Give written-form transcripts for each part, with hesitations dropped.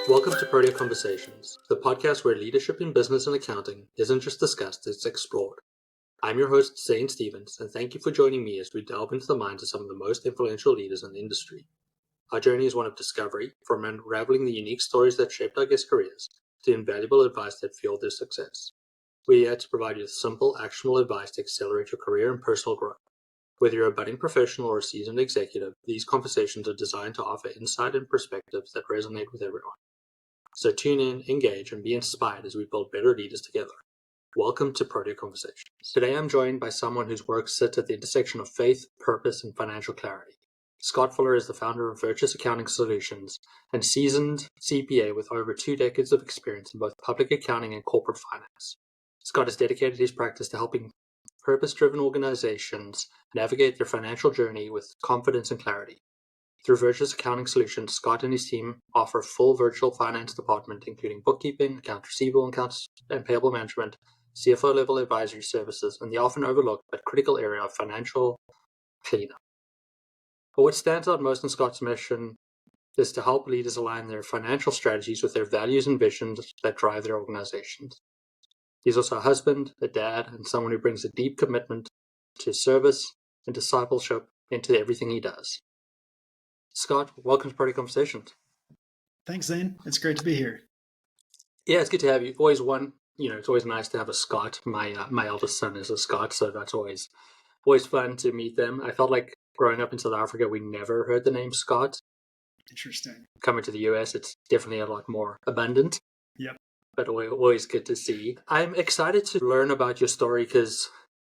Welcome to Protea Conversations, the podcast where leadership in business and accounting isn't just discussed, it's explored. I'm your host, Zane Stevens, and thank you for joining me as we delve into the minds of some of the most influential leaders in the industry. Our journey is one of discovery, from unraveling the unique stories that shaped our guest careers to invaluable advice that fueled their success. We're here to provide you with simple, actionable advice to accelerate your career and personal growth. Whether you're a budding professional or a seasoned executive, these conversations are designed to offer insight and perspectives that resonate with everyone. So tune in, engage, and be inspired as we build better leaders together. Welcome to Protea Conversations. Today I'm joined by someone whose work sits at the intersection of faith, purpose, and financial clarity. Scott Fuller is the founder of Virtuous Accounting Solutions and seasoned CPA with over 2 decades of experience in both public accounting and corporate finance. Scott has dedicated his practice to helping purpose-driven organizations navigate their financial journey with confidence and clarity. Through Virtuous Accounting Solutions, Scott and his team offer a full virtual finance department, including bookkeeping, accounts receivable, accounts and payable management, CFO-level advisory services, and the often overlooked but critical area of financial cleanup. But what stands out most in Scott's mission is to help leaders align their financial strategies with their values and visions that drive their organizations. He's also a husband, a dad, and someone who brings a deep commitment to service and discipleship into everything he does. Scott, welcome to Protea Conversations. Thanks, Zane. It's great to be here. Yeah, it's good to have you. It's always nice to have a Scott. My eldest son is a Scott, so that's always fun to meet them. I felt like growing up in South Africa, we never heard the name Scott. Interesting. Coming to the US, it's definitely a lot more abundant. Yep. But always good to see. I'm excited to learn about your story because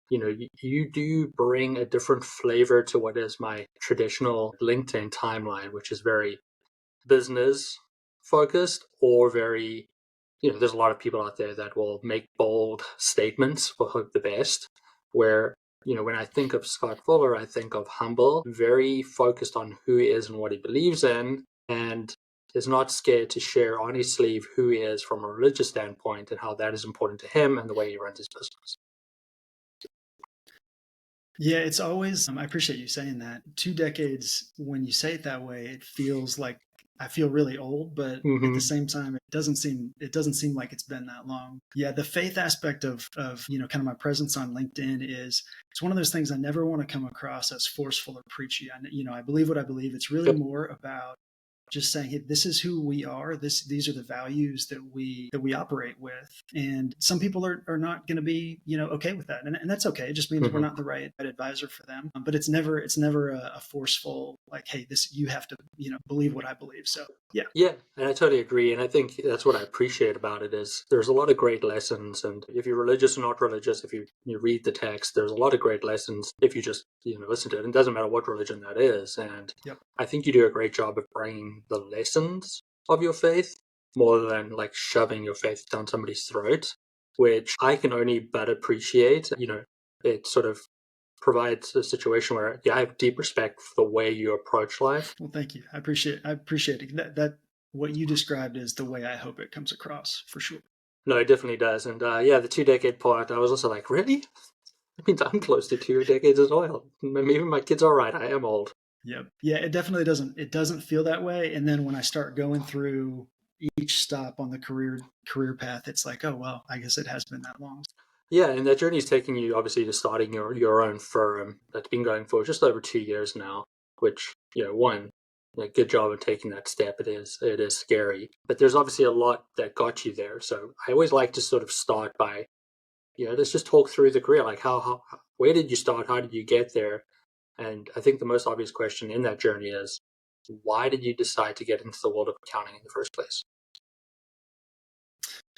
you do bring a different flavor to what is my traditional LinkedIn timeline, which is very business focused or very, there's a lot of people out there that will make bold statements for hope the best, where, when I think of Scott Fuller, I think of humble, very focused on who he is and what he believes in, and is not scared to share on his sleeve who he is from a religious standpoint and how that is important to him and the way he runs his business. Yeah, it's always, I appreciate you saying that. 2 decades, when you say it that way, it feels like I feel really old, but at the same time, it doesn't seem like it's been that long. Yeah, the faith aspect of kind of my presence on LinkedIn it's one of those things I never want to come across as forceful or preachy. I believe what I believe. It's really more about just saying, hey, this is who we are. These are the values that we operate with. And some people are not going to be, okay with that. And that's okay. It just means we're not the right advisor for them. But it's never a forceful, like, hey, you have to, believe what I believe. So yeah. Yeah, and I totally agree. And I think that's what I appreciate about it is there's a lot of great lessons. And if you're religious or not religious, if you read the text, there's a lot of great lessons if you just, listen to it. And it doesn't matter what religion that is. And I think you do a great job of bringing the lessons of your faith more than like shoving your faith down somebody's throat, which I can only but appreciate. It sort of provides a situation where I have deep respect for the way you approach life. Well, thank you. I appreciate it. That what you described is the way I hope it comes across, for sure. No, it definitely does. And the 2-decade part, I was also like, really? That means I'm close to 2 decades as well. Maybe my kids are right. I am old. Yep. Yeah, it definitely doesn't. It doesn't feel that way. And then when I start going through each stop on the career path, it's like, oh well, I guess it has been that long. Yeah, and that journey is taking you obviously to starting your own firm that's been going for just over 2 years now. Which good job of taking that step. It is scary, but there's obviously a lot that got you there. So I always like to sort of start by, let's just talk through the career. Like where did you start? How did you get there? And I think the most obvious question in that journey is, why did you decide to get into the world of accounting in the first place?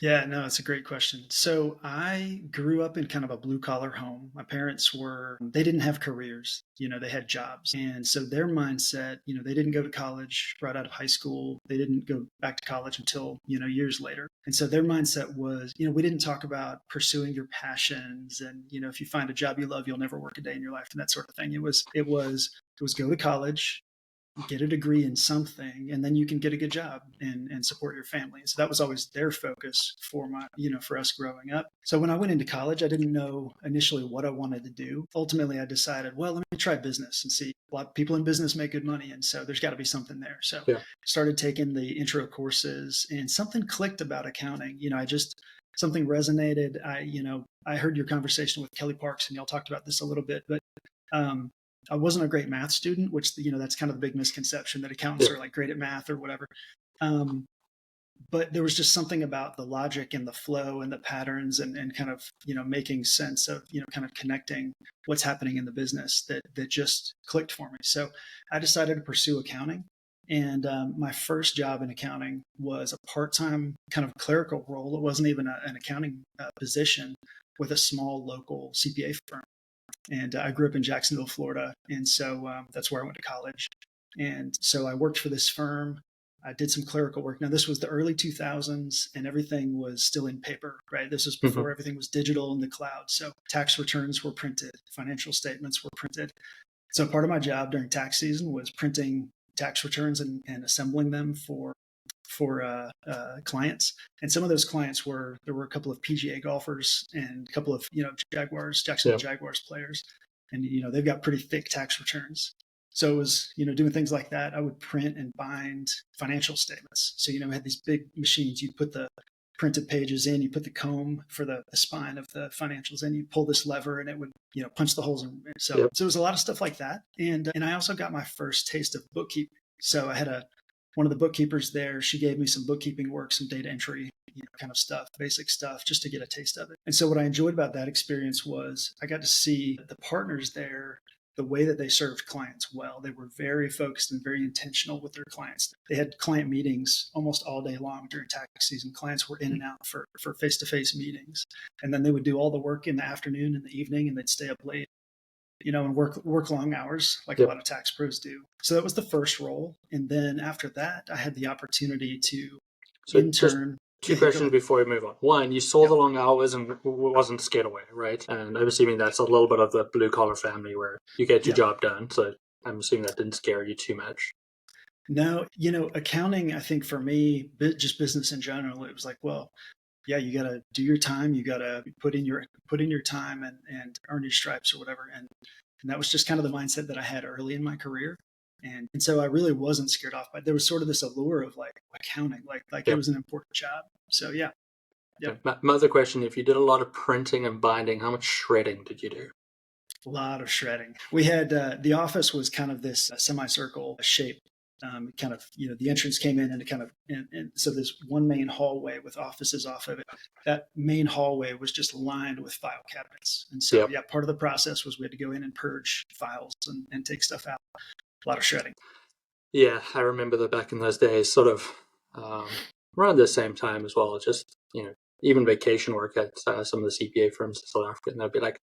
Yeah, no, it's a great question. So I grew up in kind of a blue collar home. My parents they didn't have careers, they had jobs. And so their mindset, they didn't go to college right out of high school. They didn't go back to college until, years later. And so their mindset was, we didn't talk about pursuing your passions. And, if you find a job you love, you'll never work a day in your life and that sort of thing. It was go to college, get a degree in something, and then you can get a good job and support your family. So that was always their focus for for us growing up. So when I went into college, I didn't know initially what I wanted to do. Ultimately, I decided, well, let me try business and see. A lot of people in business make good money, and so there's got to be something there. So started taking the intro courses, and something clicked about accounting. Something resonated. I heard your conversation with Kelly Parks, and y'all talked about this a little bit, but I wasn't a great math student, which, that's kind of the big misconception that accountants are like great at math or whatever. But there was just something about the logic and the flow and the patterns and kind of, making sense of, kind of connecting what's happening in the business that just clicked for me. So I decided to pursue accounting. And my first job in accounting was a part-time kind of clerical role. It wasn't even an accounting position with a small local CPA firm. And I grew up in Jacksonville, Florida. And so that's where I went to college. And so I worked for this firm. I did some clerical work. Now, this was the early 2000s, and everything was still in paper, right? This was before everything was digital in the cloud. So tax returns were printed, financial statements were printed. So part of my job during tax season was printing tax returns and assembling them for clients. And some of those clients there were a couple of PGA golfers and a couple of, Jacksonville Jaguars players. And, they've got pretty thick tax returns. So it was, doing things like that. I would print and bind financial statements. So, we had these big machines. You'd put the printed pages in, you put the comb for the spine of the financials in, you pull this lever and it would, punch the holes in. So it was a lot of stuff like that. And I also got my first taste of bookkeeping. So I had one of the bookkeepers there. She gave me some bookkeeping work, some data entry, kind of stuff, basic stuff, just to get a taste of it. And so what I enjoyed about that experience was I got to see the partners there, the way that they served clients well. They were very focused and very intentional with their clients. They had client meetings almost all day long during tax season. Clients were in and out for face-to-face meetings. And then they would do all the work in the afternoon and the evening, and they'd stay up late, and work long hours like a lot of tax pros do. So that was the first role. And then after that, I had the opportunity to intern. Two questions before we move on. One, you saw the long hours and wasn't scared away, right? And I'm assuming that's a little bit of the blue collar family where you get your job done. So I'm assuming that didn't scare you too much. No, accounting, I think for me, just business in general, it was like, well, yeah, you got to do your time. You got to put in your time and earn your stripes or whatever. And that was just kind of the mindset that I had early in my career. And so I really wasn't scared off by it. There was sort of this allure of like accounting, like it was an important job. So yeah. My other question, if you did a lot of printing and binding, how much shredding did you do? A lot of shredding. We had, the office was kind of this semicircle shape. Kind of, the entrance came in and it kind of, and so there's one main hallway with offices off of it. That main hallway was just lined with file cabinets. And so, part of the process was we had to go in and purge files and take stuff out. A lot of shredding. Yeah, I remember that back in those days, sort of around the same time as well. Just, even vacation work at some of the CPA firms in South Africa, and they'd be like,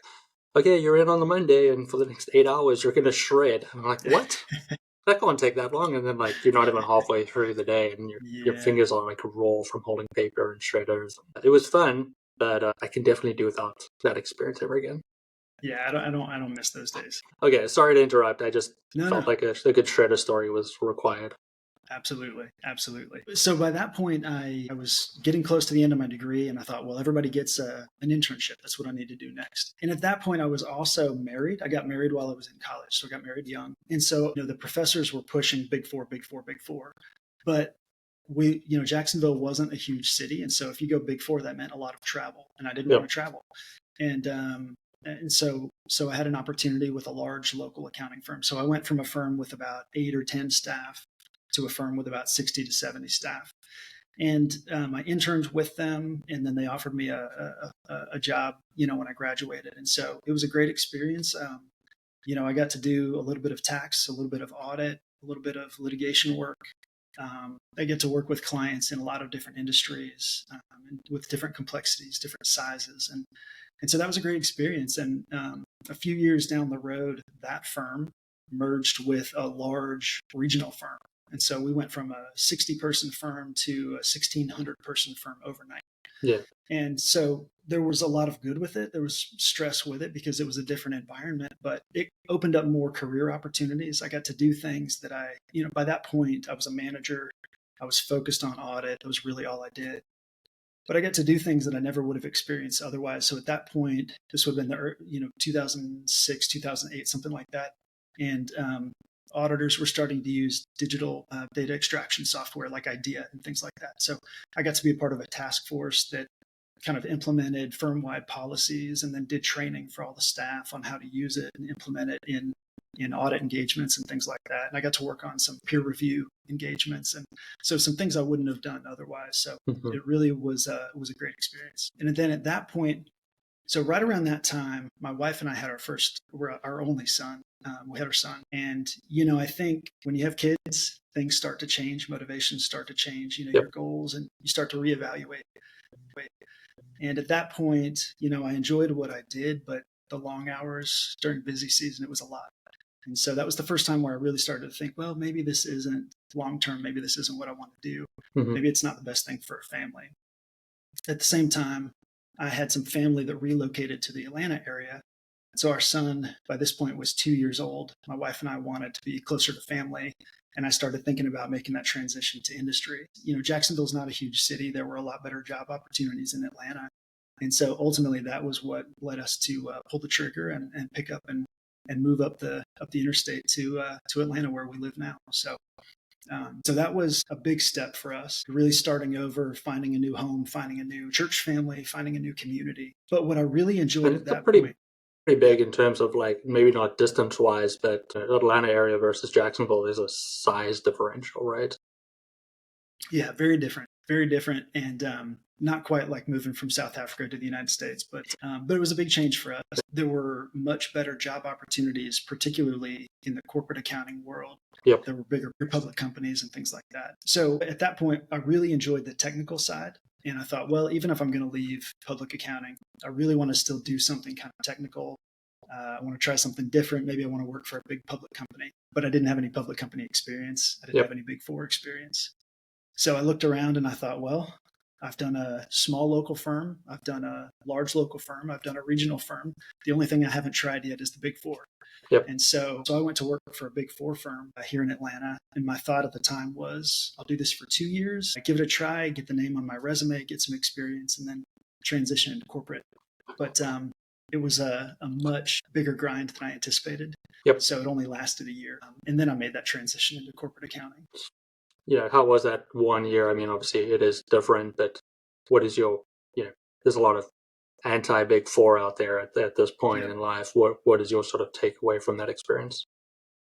okay, you're in on the Monday, and for the next 8 hours, you're going to shred. I'm like, what? That can't take that long. And then, you're not even halfway through the day, and your fingers are raw from holding paper and shredders. It was fun, but I can definitely do without that experience ever again. Yeah, I don't miss those days. Okay, sorry to interrupt. I just felt like a good shredder story was required. Absolutely. So by that point, I was getting close to the end of my degree, and I thought, well, everybody gets an internship. That's what I need to do next. And at that point, I was also married. I got married while I was in college, so I got married young. And so, the professors were pushing Big Four. But Jacksonville wasn't a huge city, and so if you go Big Four, that meant a lot of travel, and I didn't want to travel. And so I had an opportunity with a large local accounting firm. So I went from a firm with about 8 or 10 staff to a firm with about 60 to 70 staff. And I interned with them, and then they offered me a job, when I graduated. And so it was a great experience. I got to do a little bit of tax, a little bit of audit, a little bit of litigation work. I get to work with clients in a lot of different industries, and with different complexities, different sizes. And so that was a great experience. And a few years down the road, that firm merged with a large regional firm. And so we went from a 60-person firm to a 1,600-person firm overnight. Yeah. And so there was a lot of good with it. There was stress with it because it was a different environment, but it opened up more career opportunities. I got to do things that by that point, I was a manager. I was focused on audit. It was really all I did. But I got to do things that I never would have experienced otherwise. So at that point, this would have been 2006, 2008, something like that. And auditors were starting to use digital data extraction software like IDEA and things like that. So I got to be a part of a task force that kind of implemented firm-wide policies and then did training for all the staff on how to use it and implement it in audit engagements and things like that. And I got to work on some peer review engagements, and so some things I wouldn't have done otherwise. So it really was a great experience. And then at that point, so right around that time, my wife and I had our only son. We had our son, and I think when you have kids, things start to change, motivations start to change. Your goals, and you start to reevaluate. And at that point, I enjoyed what I did, but the long hours during busy season, it was a lot. And so that was the first time where I really started to think, well, maybe this isn't long-term. Maybe this isn't what I want to do. Maybe it's not the best thing for a family. At the same time, I had some family that relocated to the Atlanta area. So our son, by this point, was 2 years old. My wife and I wanted to be closer to family. And I started thinking about making that transition to industry. Jacksonville's not a huge city. There were a lot better job opportunities in Atlanta. And so ultimately that was what led us to pull the trigger and pick up and move up the interstate to Atlanta, where we live now. So that was a big step for us, really starting over, finding a new home, finding a new church family, finding a new community. But what I really enjoyed at that point, pretty big in terms of like maybe not distance wise, but Atlanta area versus Jacksonville is a size differential, right? Yeah, very different, and not quite like moving from South Africa to the United States, but it was a big change for us. There were much better job opportunities, particularly in the corporate accounting world. Yep. There were bigger public companies and things like that. So at that point, I really enjoyed the technical side. And I thought, well, even if I'm going to leave public accounting, I really want to still do something kind of technical. I want to try something different. Maybe I want to work for a big public company, but I didn't have any public company experience. I didn't have any Big Four experience. So I looked around and I thought, well, I've done a small local firm. I've done a large local firm. I've done a regional firm. The only thing I haven't tried yet is the Big Four. Yep. And so I went to work for a Big Four firm here in Atlanta. And my thought at the time was, I'll do this for 2 years, give it a try, get the name on my resume, get some experience, and then transition into corporate. But it was a much bigger grind than I anticipated. Yep. So it only lasted a year. And then I made that transition into corporate accounting. Yeah, how was that 1 year? I mean, obviously it is different, but what is your, there's a lot of anti-Big Four out there at this point in life. What is your sort of takeaway from that experience?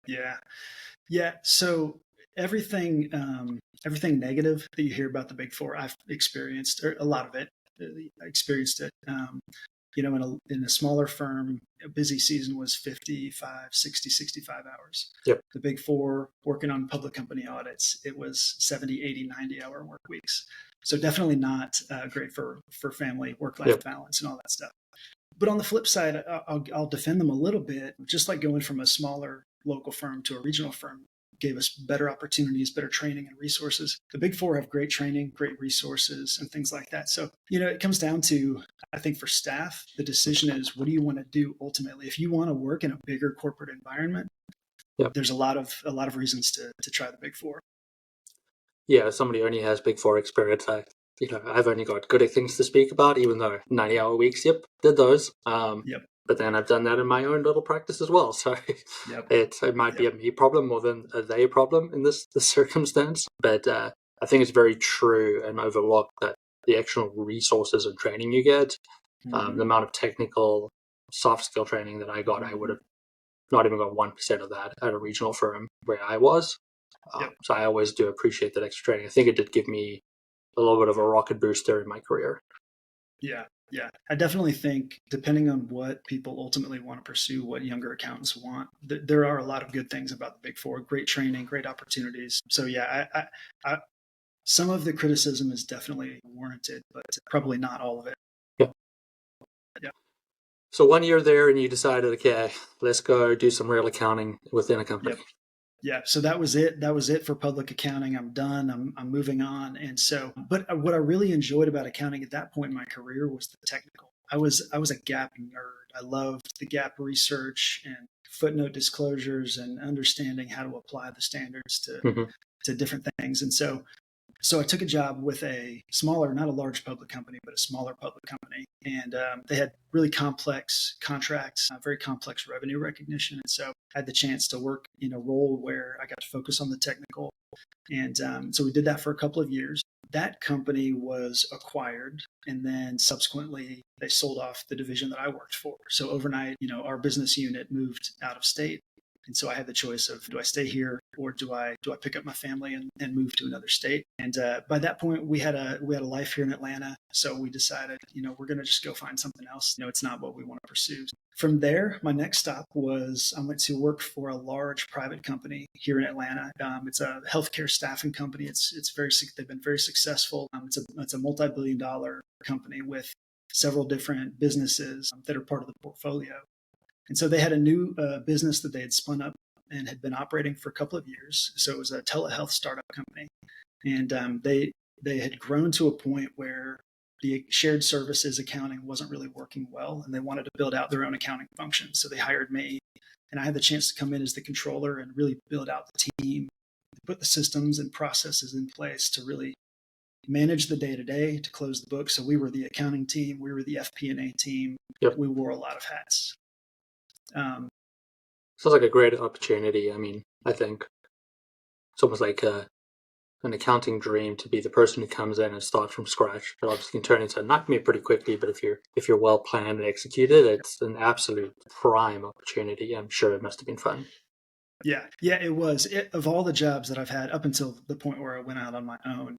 Yeah. So everything negative that you hear about the Big Four, I've experienced, or a lot of it. I experienced it. In a smaller firm, a busy season was 55, 60, 65 hours. Yep. The Big Four, working on public company audits, it was 70, 80, 90-hour work weeks. So definitely not great for family, work-life balance and all that stuff. But on the flip side, I'll defend them a little bit. Just like going from a smaller local firm to a regional firm gave us better opportunities, better training and resources. The Big Four have great training, great resources, and things like that. So, it comes down to, I think for staff, the decision is, what do you want to do ultimately? If you want to work in a bigger corporate environment, there's a lot of reasons to try the Big Four. Yeah, as somebody who only has Big Four experience, I've only got good things to speak about, even though 90-hour weeks, did those. But then I've done that in my own little practice as well. So it might be a me problem more than a they problem in this circumstance. But I think it's very true and overlooked that the actual resources and training you get, the amount of technical soft skill training that I got, I would have not even got 1% of that at a regional firm where I was. So I always do appreciate that extra training. I think it did give me a little bit of a rocket booster in my career. Yeah. I definitely think, depending on what people ultimately want to pursue, what younger accountants want, there are a lot of good things about the Big Four, great training, great opportunities. So I some of the criticism is definitely warranted, but probably not all of it. Yeah. So 1 year there and you decided, okay, let's go do some real accounting within a company. Yeah, so that was it. That was it for public accounting. I'm done. I'm moving on. And so, but what I really enjoyed about accounting at that point in my career was the technical. I was a gap nerd. I loved the gap research and footnote disclosures and understanding how to apply the standards to different things. And so I took a job with a smaller, not a large public company, but a smaller public company. And they had really complex contracts, very complex revenue recognition. And so I had the chance to work in a role where I got to focus on the technical. And so we did that for a couple of years. That company was acquired, and then subsequently they sold off the division that I worked for. So overnight, our business unit moved out of state. And so I had the choice of, do I stay here or do I pick up my family and move to another state? And by that point, we had a life here in Atlanta. So we decided, we're going to just go find something else. It's not what we want to pursue. From there, my next stop was I went to work for a large private company here in Atlanta. It's a healthcare staffing company. They've been very successful. It's a multi-billion-dollar company with several different businesses that are part of the portfolio. And so they had a new business that they had spun up and had been operating for a couple of years. So it was a telehealth startup company. And they had grown to a point where the shared services accounting wasn't really working well, and they wanted to build out their own accounting function. So they hired me, and I had the chance to come in as the controller and really build out the team, put the systems and processes in place to really manage the day-to-day, to close the book. So we were the accounting team, we were the FP&A team. Yep. We wore a lot of hats. Sounds like a great opportunity. I mean, I think it's almost like an accounting dream to be the person who comes in and starts from scratch. It obviously can turn into a nightmare pretty quickly, but if you're well planned and executed, it's an absolute prime opportunity. I'm sure it must have been fun. Yeah, it was. Of all the jobs that I've had up until the point where I went out on my own,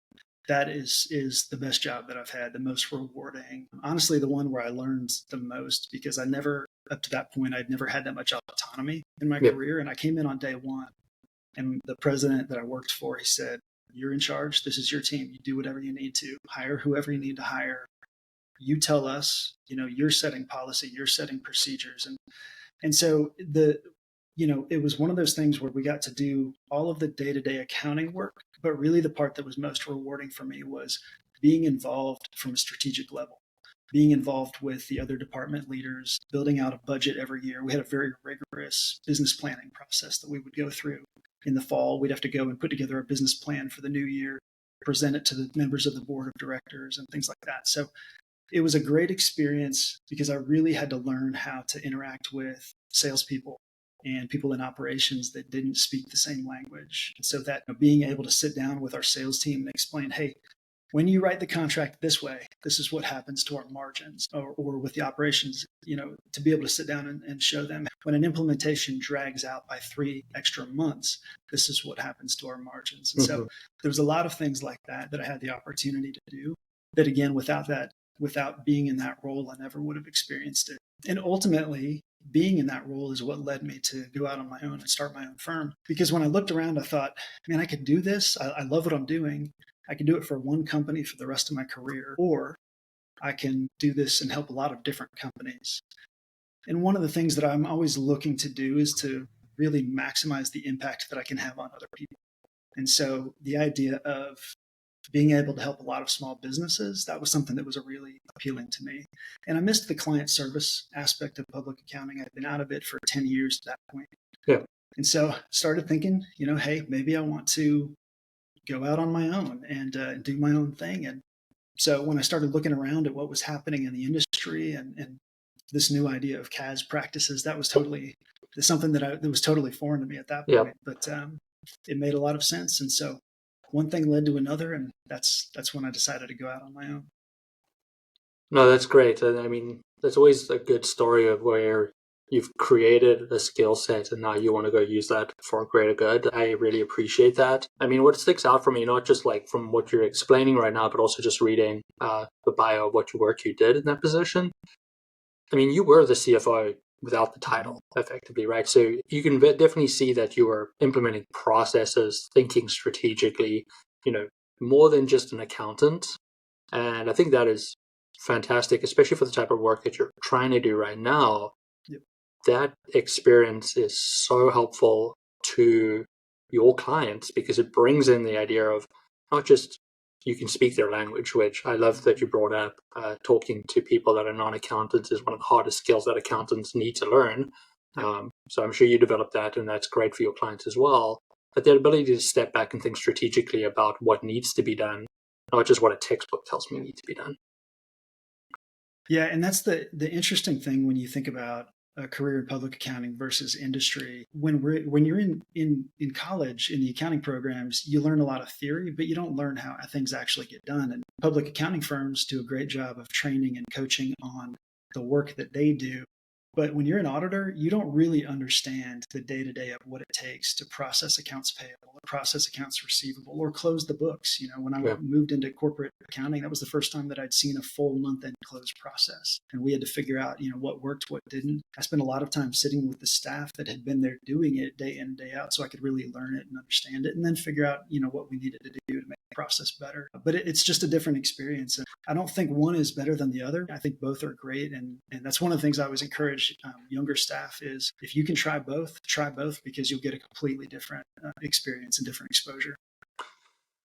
that is the best job that I've had, the most rewarding. Honestly, the one where I learned the most, because up to that point, I'd never had that much autonomy in my career. And I came in on day one, and the president that I worked for, he said, "You're in charge. This is your team. You do whatever you need to. Hire whoever you need to hire. You tell us, you're setting policy, you're setting procedures." And so it was one of those things where we got to do all of the day-to-day accounting work, but really the part that was most rewarding for me was being involved from a strategic level, being involved with the other department leaders, building out a budget every year. We had a very rigorous business planning process that we would go through. In the fall, we'd have to go and put together a business plan for the new year, present it to the members of the board of directors and things like that. So it was a great experience because I really had to learn how to interact with salespeople and people in operations that didn't speak the same language. So that being able to sit down with our sales team and explain, hey, when you write the contract this way, this is what happens to our margins, or with the operations, to be able to sit down and show them when an implementation drags out by 3 extra months, this is what happens to our margins. And so there was a lot of things like that I had the opportunity to do that, again, without being in that role, I never would have experienced it. And ultimately, being in that role is what led me to go out on my own and start my own firm. Because when I looked around, I thought, man, I could do this. I love what I'm doing. I can do it for one company for the rest of my career, or I can do this and help a lot of different companies. And one of the things that I'm always looking to do is to really maximize the impact that I can have on other people. And so the idea of being able to help a lot of small businesses, that was something that was really appealing to me. And I missed the client service aspect of public accounting. I'd been out of it for 10 years at that point. Yeah. And so started thinking, hey, maybe I want to go out on my own and do my own thing. And so when I started looking around at what was happening in the industry and this new idea of CAS practices, that was something that was totally foreign to me at that point. But it made a lot of sense. And so one thing led to another, and that's when I decided to go out on my own. No, that's great. I mean, there's always a good story of where you've created a skill set and now you want to go use that for greater good. I really appreciate that. I mean, what sticks out for me, not just like from what you're explaining right now, but also just reading the bio of what work you did in that position. I mean, you were the CFO without the title, effectively, right? So you can definitely see that you were implementing processes, thinking strategically, more than just an accountant. And I think that is fantastic, especially for the type of work that you're trying to do right now. Yep. That experience is so helpful to your clients, because it brings in the idea of not just you can speak their language, which I love that you brought up. Talking to people that are non-accountants is one of the hardest skills that accountants need to learn. So I'm sure you developed that, and that's great for your clients as well. But the ability to step back and think strategically about what needs to be done, not just what a textbook tells me needs to be done. Yeah, and that's the interesting thing when you think about a career in public accounting versus industry. When you're in college in the accounting programs, you learn a lot of theory, but you don't learn how things actually get done. And public accounting firms do a great job of training and coaching on the work that they do. But when you're an auditor, you don't really understand the day-to-day of what it takes to process accounts payable, or process accounts receivable, or close the books. When I moved into corporate accounting, that was the first time that I'd seen a full month-end close process. And we had to figure out, what worked, what didn't. I spent a lot of time sitting with the staff that had been there doing it day in and day out, so I could really learn it and understand it, and then figure out, what we needed to do to make the process better. But it's just a different experience. And I don't think one is better than the other. I think both are great. And that's one of the things I always encourage younger staff is, if you can try both, because you'll get a completely different experience and different exposure.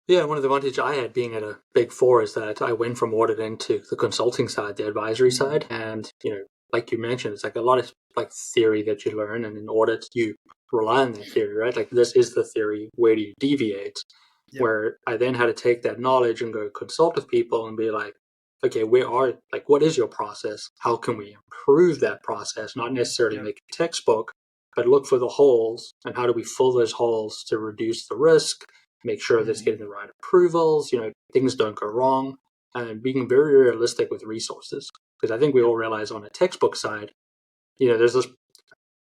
Yeah, one of the advantages I had being at a big four is that I went from audit into the consulting side, the advisory side. And, like you mentioned, it's like a lot of like theory that you learn, and in audit, you rely on that theory, right? Like, this is the theory. Where do you deviate? Yep. Where I then had to take that knowledge and go consult with people and be like, okay, what is your process? How can we improve that process? Not necessarily make a textbook, but look for the holes, and how do we fill those holes to reduce the risk, make sure that it's getting the right approvals, things don't go wrong, and being very realistic with resources. Because I think we all realize on a textbook side, there's this,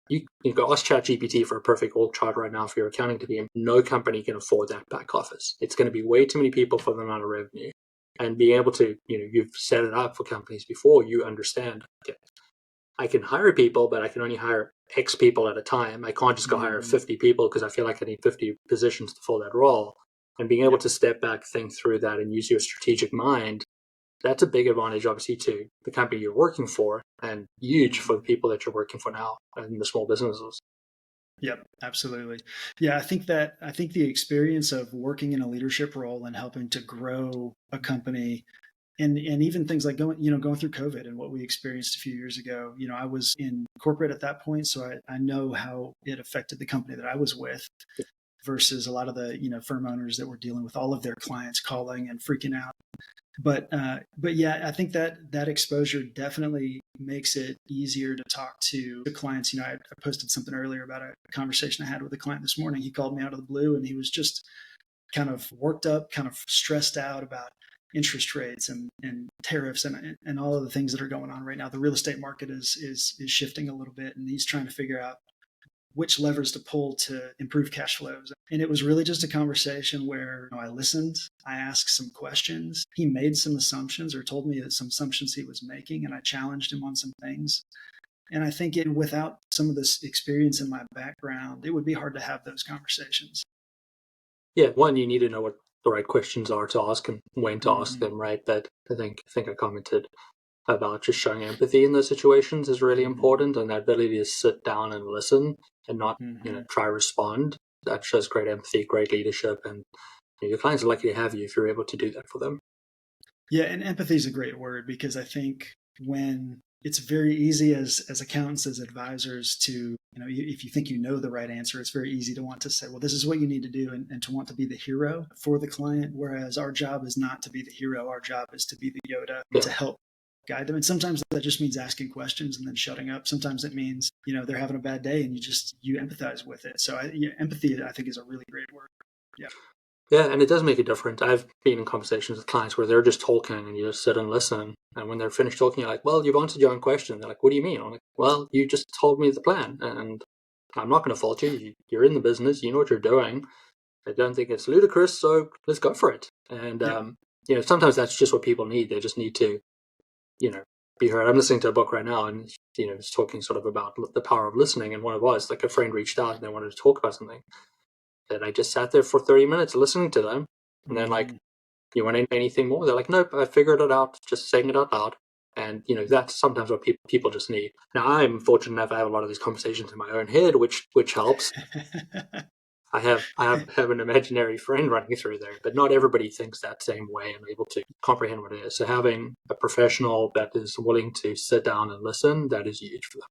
you go ask ChatGPT for a perfect org chart right now for your accounting team. No company can afford that back office. It's going to be way too many people for the amount of revenue. And being able to, you've set it up for companies before, you understand, okay, I can hire people, but I can only hire X people at a time. I can't just go hire 50 people because I feel like I need 50 positions to fill that role. And being able to step back, think through that, and use your strategic mind, that's a big advantage, obviously, to the company you're working for, and huge for the people that you're working for now and the small businesses. Yep, absolutely. Yeah, I think the experience of working in a leadership role and helping to grow a company, and even things like going through COVID and what we experienced a few years ago. I was in corporate at that point, so I know how it affected the company that I was with, versus a lot of the firm owners that were dealing with all of their clients calling and freaking out. But yeah, I think that exposure definitely makes it easier to talk to the clients. I posted something earlier about a conversation I had with a client this morning. He called me out of the blue, and he was just kind of worked up, kind of stressed out about interest rates and tariffs and all of the things that are going on right now. The real estate market is shifting a little bit, and he's trying to figure out which levers to pull to improve cash flows. And it was really just a conversation where I listened, I asked some questions. He made some assumptions, or told me that some assumptions he was making, and I challenged him on some things. And I think without some of this experience in my background, it would be hard to have those conversations. Yeah, one, you need to know what the right questions are to ask and when to ask them, right? But I think I commented about just showing empathy in those situations is really important, and that ability to sit down and listen and not try to respond. That shows great empathy, great leadership, and your clients are lucky to have you if you're able to do that for them. Yeah, and empathy is a great word, because I think when it's very easy as accountants, as advisors, to, if you think you know the right answer, it's very easy to want to say, well, this is what you need to do, and to want to be the hero for the client. Whereas our job is not to be the hero. Our job is to be the Yoda, to help guide them. And sometimes that just means asking questions and then shutting up. Sometimes it means, they're having a bad day and you empathize with it. So empathy, I think, is a really great word. Yeah. Yeah, and it does make a difference. I've been in conversations with clients where they're just talking and you just sit and listen. And when they're finished talking, you're like, well, you've answered your own question. They're like, what do you mean? I'm like, well, you just told me the plan, and I'm not going to fault you. You're in the business. You know what you're doing. I don't think it's ludicrous, so let's go for it. And, sometimes that's just what people need. They just need to, be heard. I'm listening to a book right now, and, it's talking sort of about the power of listening. And one of it was, like, a friend reached out and they wanted to talk about something. And I just sat there for 30 minutes listening to them. And then, like, you want anything more? They're like, nope, I figured it out, just saying it out loud. And, that's sometimes what people just need. Now, I'm fortunate enough I have a lot of these conversations in my own head, which helps. I have an imaginary friend running through there, but not everybody thinks that same way and able to comprehend what it is. So having a professional that is willing to sit down and listen, that is huge for them.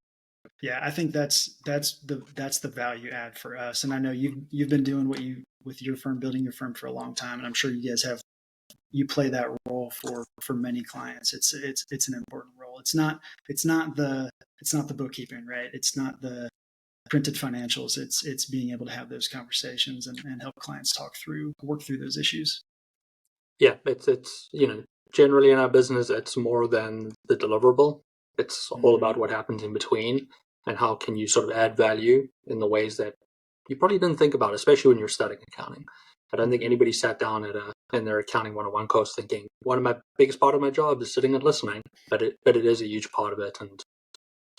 Yeah, I think that's the value add for us. And I know you've been doing what you with your firm, building your firm for a long time, and I'm sure you guys have you play that role for many clients. It's an important role. It's not the bookkeeping, right? It's not the printed financials. It's being able to have those conversations and help clients work through those issues. Yeah, it's generally in our business, it's more than the deliverable. It's all about what happens in between and how can you sort of add value in the ways that you probably didn't think about, especially when you're studying accounting. I don't think anybody sat down in their accounting 101 course thinking one of my biggest part of my job is sitting and listening, but it is a huge part of it. And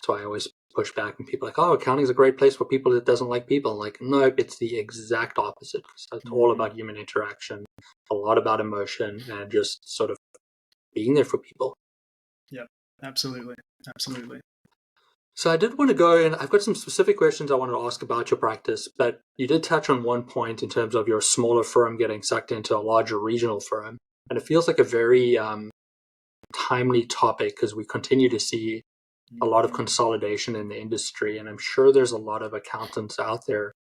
so I always push back and people are like, oh, accounting is a great place for people that doesn't like people. Like, no, it's the exact opposite. It's all about human interaction, a lot about emotion, and just sort of being there for people. Yeah, absolutely. Absolutely. So I did want to go and I've got some specific questions I wanted to ask about your practice, but you did touch on one point in terms of your smaller firm getting sucked into a larger regional firm. And it feels like a very timely topic because we continue to see a lot of consolidation in the industry. And I'm sure there's a lot of accountants out there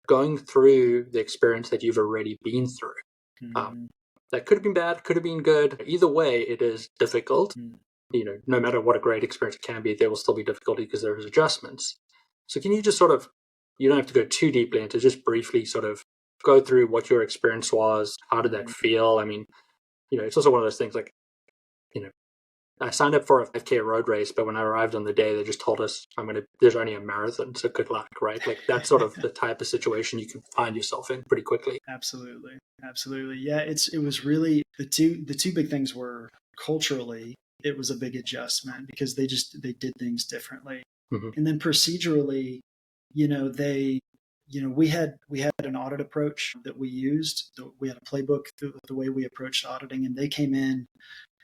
going through the experience that you've already been through. That could have been bad, could have been good. Either way, it is difficult. No matter what a great experience it can be, there will still be difficulty because there's adjustments. So can you just sort of, you don't have to go too deeply into, just briefly sort of go through what your experience was. How did that feel? I mean, it's also one of those things like, I signed up for a 5K road race, but when I arrived on the day, they just told us there's only a marathon, so good luck, right? Like that's sort of the type of situation you can find yourself in pretty quickly. Absolutely. Absolutely. Yeah, it was really the two big things were culturally, it was a big adjustment because they did things differently. And then procedurally, we had an audit approach that we used. We had a playbook, the way we approached auditing, and they came in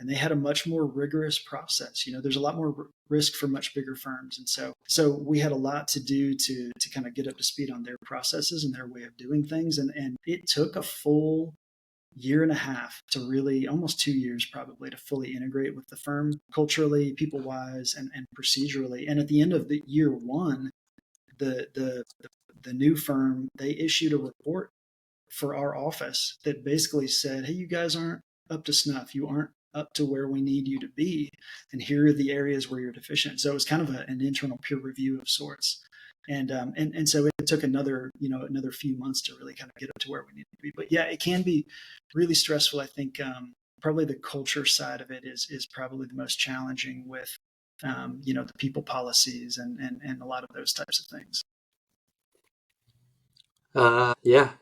and they had a much more rigorous process. There's a lot more risk for much bigger firms. And so we had a lot to do to kind of get up to speed on their processes and their way of doing things. And it took a full year and a half to really, almost 2 years probably, to fully integrate with the firm culturally, people wise, and procedurally. And at the end of the year one, the new firm, they issued a report for our office that basically said, hey, you guys aren't up to snuff. You aren't up to where we need you to be. And here are the areas where you're deficient. So it was kind of an internal peer review of sorts. And so it took another few months to really kind of get up to where we need to be. But yeah, it can be really stressful. I think probably the culture side of it is probably the most challenging with the people policies and a lot of those types of things. Yeah,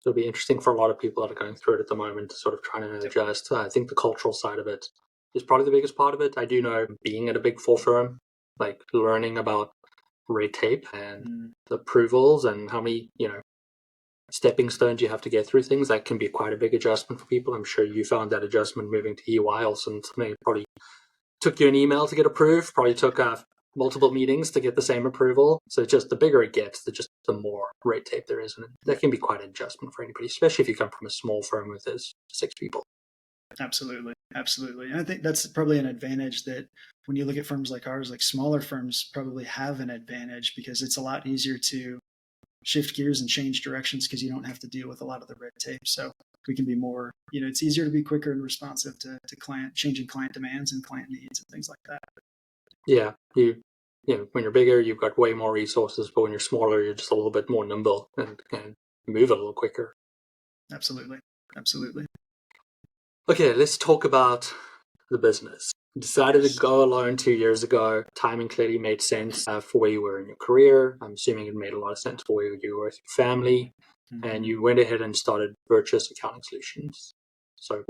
it'll be interesting for a lot of people that are going through it at the moment, sort of trying to adjust. I think the cultural side of it is probably the biggest part of it. I do know being at a big four firm, like learning about red tape and the approvals and how many, stepping stones you have to get through things, that can be quite a big adjustment for people. I'm sure you found that adjustment moving to EY also. It probably took you an email to get approved, probably took multiple meetings to get the same approval. So just the bigger it gets, the more red tape there is. And that can be quite an adjustment for anybody, especially if you come from a small firm with 6 people. Absolutely. Absolutely. And I think that's probably an advantage that when you look at firms like ours, like smaller firms probably have an advantage because it's a lot easier to shift gears and change directions because you don't have to deal with a lot of the red tape. So we can be more, it's easier to be quicker and responsive to changing client demands and client needs and things like that. Yeah. When you're bigger, you've got way more resources, but when you're smaller, you're just a little bit more nimble and can move a little quicker. Absolutely. Absolutely. Okay, let's talk about the business. You decided to go alone 2 years ago. Timing clearly made sense for where you were in your career. I'm assuming it made a lot of sense for where you were with your family. And you went ahead and started Virtuous Accounting Solutions. So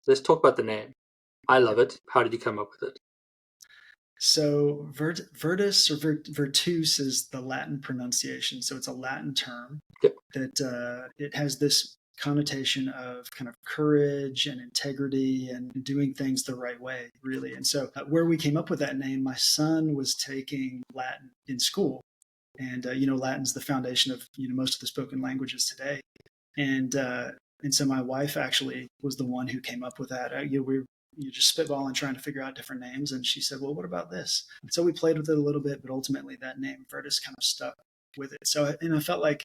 let's talk about the name. I love it. How did you come up with it? So Virtus or Virtus is the Latin pronunciation. So it's a Latin term that it has this connotation of kind of courage and integrity and doing things the right way, really. And so where we came up with that name, my son was taking Latin in school. And Latin's the foundation of most of the spoken languages today. And so my wife actually was the one who came up with that. We were just spitballing, trying to figure out different names, and she said, "Well, what about this?" And so we played with it a little bit, but ultimately that name Virtus kind of stuck with it. So, and I felt like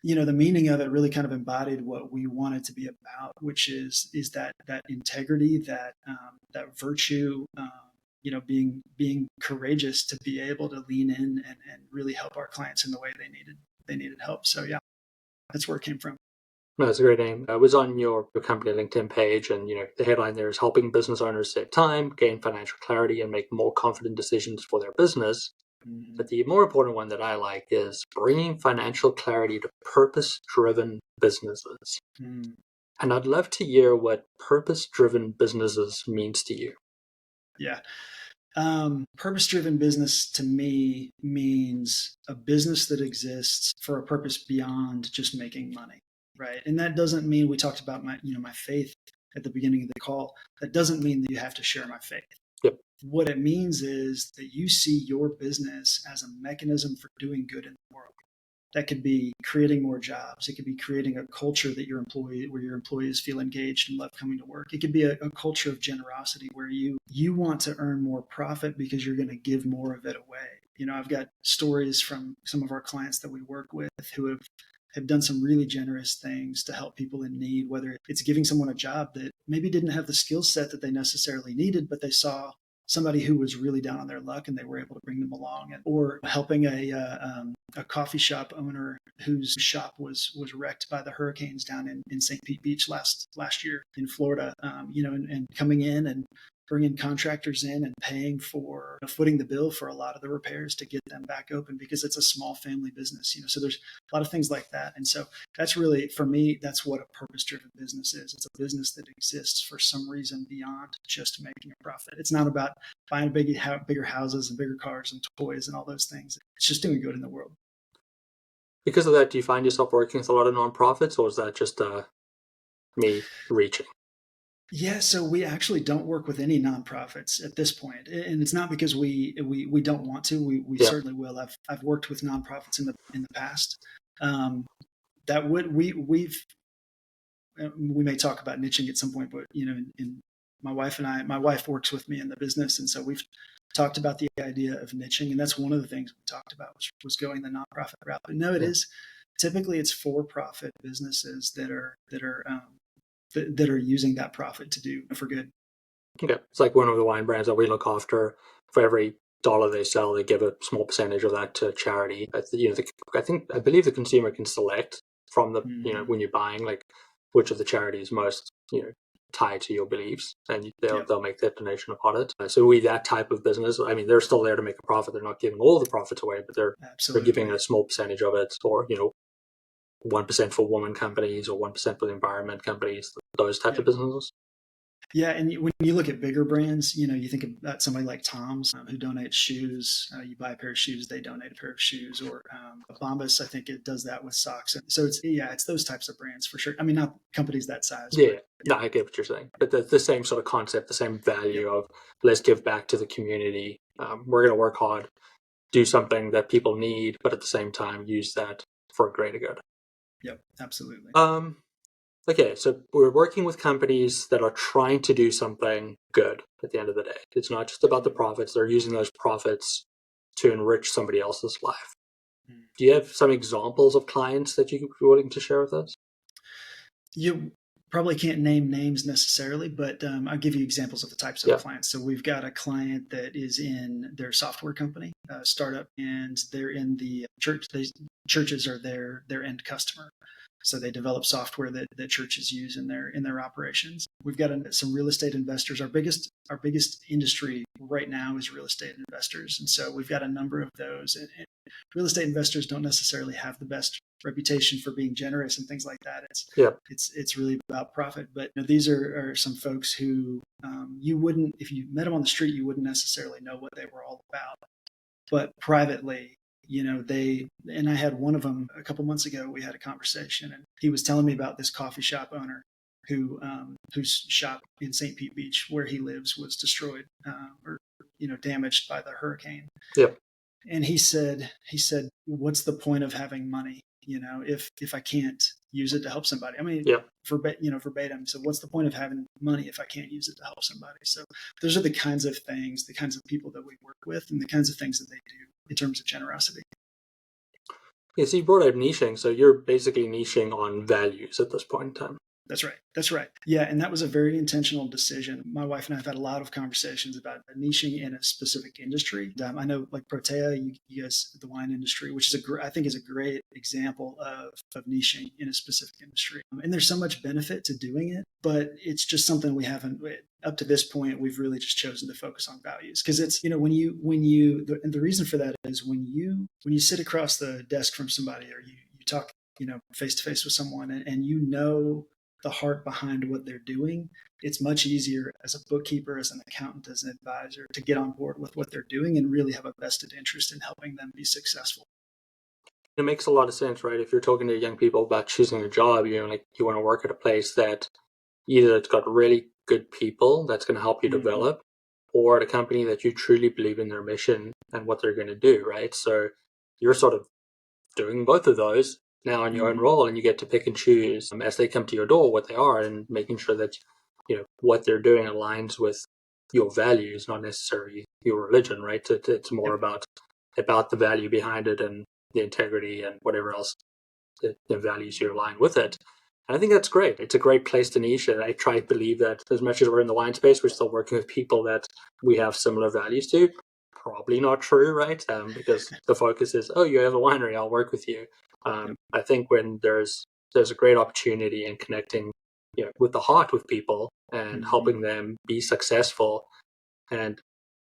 the meaning of it really kind of embodied what we wanted to be about, which is that integrity, that virtue, being courageous to be able to lean in and really help our clients in the way they needed help. So yeah, that's where it came from. No, that's a great name. I was on your company LinkedIn page, and the headline there is helping business owners save time, gain financial clarity, and make more confident decisions for their business. Mm-hmm. But the more important one that I like is bringing financial clarity to purpose-driven businesses. Mm. And I'd love to hear what purpose-driven businesses means to you. Yeah. Purpose-driven business to me means a business that exists for a purpose beyond just making money, right? And that doesn't mean, we talked about my faith at the beginning of the call. That doesn't mean that you have to share my faith. Yep. What it means is that you see your business as a mechanism for doing good in the world. That could be creating more jobs. It could be creating a culture where your employees feel engaged and love coming to work. It could be a culture of generosity where you want to earn more profit because you're going to give more of it away. I've got stories from some of our clients that we work with who have done some really generous things to help people in need, whether it's giving someone a job that maybe didn't have the skill set that they necessarily needed, but they saw somebody who was really down on their luck and they were able to bring them along, or helping a coffee shop owner whose shop was wrecked by the hurricanes down in St. Pete Beach last year in Florida, and coming in and bringing contractors in and paying for footing the bill for a lot of the repairs to get them back open because it's a small family business, so there's a lot of things like that. And so that's really, for me, that's what a purpose-driven business is. It's a business that exists for some reason beyond just making a profit. It's not about buying bigger houses and bigger cars and toys and all those things. It's just doing good in the world. Because of that, do you find yourself working with a lot of nonprofits, or is that just me reaching? Yeah, so we actually don't work with any nonprofits at this point, and it's not because we don't want to. We certainly will. I've worked with nonprofits in the past. That would we may talk about niching at some point, but in my wife works with me in the business, and so we've talked about the idea of niching, and that's one of the things we talked about was going the nonprofit route. But no, it is typically it's for-profit businesses that are using that profit to do for good. Okay. It's like one of the wine brands that we look after. For every dollar they sell, they give a small percentage of that to charity. I believe the consumer can select from the, when you're buying, like which of the charities most, tied to your beliefs, and they'll make that donation upon it. So we, that type of business, I mean, they're still there to make a profit. They're not giving all the profits away, but they're giving a small percentage of it, or 1% for women companies or 1% for the environment companies, those types of businesses. Yeah, and when you look at bigger brands, you think about somebody like Tom's who donates shoes. You buy a pair of shoes, they donate a pair of shoes, or Bombas, I think it does that with socks. And so it's those types of brands for sure. I mean, not companies that size. Yeah, no, I get what you're saying, but the same sort of concept, the same value of let's give back to the community. We're going to work hard, do something that people need, but at the same time use that for a greater good. Yep, absolutely. Okay, so we're working with companies that are trying to do something good at the end of the day. It's not just about the profits. They're using those profits to enrich somebody else's life. Do you have some examples of clients that you're willing to share with us? You probably can't name names necessarily, but I'll give you examples of the types of clients. So we've got a client that is in their software company, startup, and they're in the church. Churches are their end customer. So they develop software that churches use in their operations. We've got some real estate investors. Our biggest industry right now is real estate investors, and so we've got a number of those. And real estate investors don't necessarily have the best reputation for being generous and things like that. It's really about profit. But these are some folks who you wouldn't, if you met them on the street, you wouldn't necessarily know what they were all about. But privately, and I had one of them a couple months ago. We had a conversation, and he was telling me about this coffee shop owner whose shop in St. Pete Beach, where he lives, was destroyed or damaged by the hurricane. Yep. And he said, what's the point of having money? If I can't use it to help somebody. I mean, Yeah. Verbatim. So what's the point of having money if I can't use it to help somebody? So those are the kinds of things, the kinds of people that we work with, and the kinds of things that they do in terms of generosity. Yeah, so you brought up niching. So you're basically niching on values at this point in time. That's right. That's right. Yeah, and that was a very intentional decision. My wife and I have had a lot of conversations about niching in a specific industry. I know, like Protea, you guys, the wine industry, which is I think is a great example of niching in a specific industry. And there's so much benefit to doing it, but it's just something we haven't. Up to this point, we've really just chosen to focus on values because it's and the reason for that is when you sit across the desk from somebody or you talk face to face with someone and the heart behind what they're doing, it's much easier as a bookkeeper, as an accountant, as an advisor to get on board with what they're doing and really have a vested interest in helping them be successful. It makes a lot of sense, right? If you're talking to young people about choosing a job, you want to work at a place that either it's got really good people that's going to help you develop, or at a company that you truly believe in their mission and what they're going to do, right? So you're sort of doing both of those now in your own role, and you get to pick and choose as they come to your door what they are, and making sure that what they're doing aligns with your values, not necessarily your religion, right? It's more about the value behind it and the integrity and whatever else the values you align with it. And I think that's great. It's a great place to niche, and I try to believe that as much as we're in the wine space, we're still working with people that we have similar values to. Probably not true, right? Because the focus is, oh, you have a winery, I'll work with you. I think when there's a great opportunity in connecting, with the heart with people and helping them be successful. And